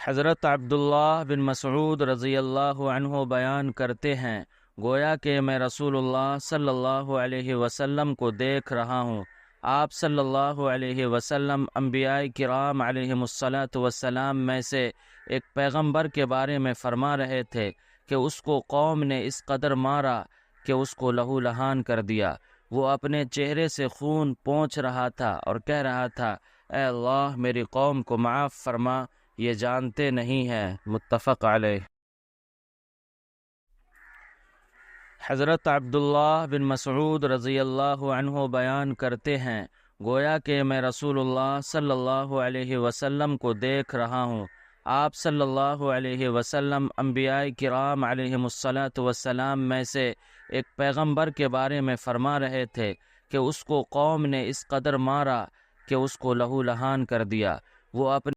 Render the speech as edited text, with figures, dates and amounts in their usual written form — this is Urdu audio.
حضرت عبداللہ بن مسعود رضی اللہ عنہ بیان کرتے ہیں، گویا کہ میں رسول اللہ صلی اللہ علیہ وسلم کو دیکھ رہا ہوں۔ آپ صلی اللہ علیہ وسلم انبیاء کرام علیہم الصلاۃ والسلام میں سے ایک پیغمبر کے بارے میں فرما رہے تھے کہ اس کو قوم نے اس قدر مارا کہ اس کو لہو لہان کر دیا۔ وہ اپنے چہرے سے خون پونچھ رہا تھا اور کہہ رہا تھا، اے اللہ میری قوم کو معاف فرما، یہ جانتے نہیں ہیں۔ متفق علیہ۔ حضرت عبداللہ بن مسعود رضی اللہ عنہ بیان کرتے ہیں، گویا کہ میں رسول اللہ صلی اللہ علیہ وسلم کو دیکھ رہا ہوں۔ آپ صلی اللہ علیہ وسلم انبیاء کرام علیہم الصلاۃ والسلام میں سے ایک پیغمبر کے بارے میں فرما رہے تھے کہ اس کو قوم نے اس قدر مارا کہ اس کو لہو لہان کر دیا۔ وہ اپنے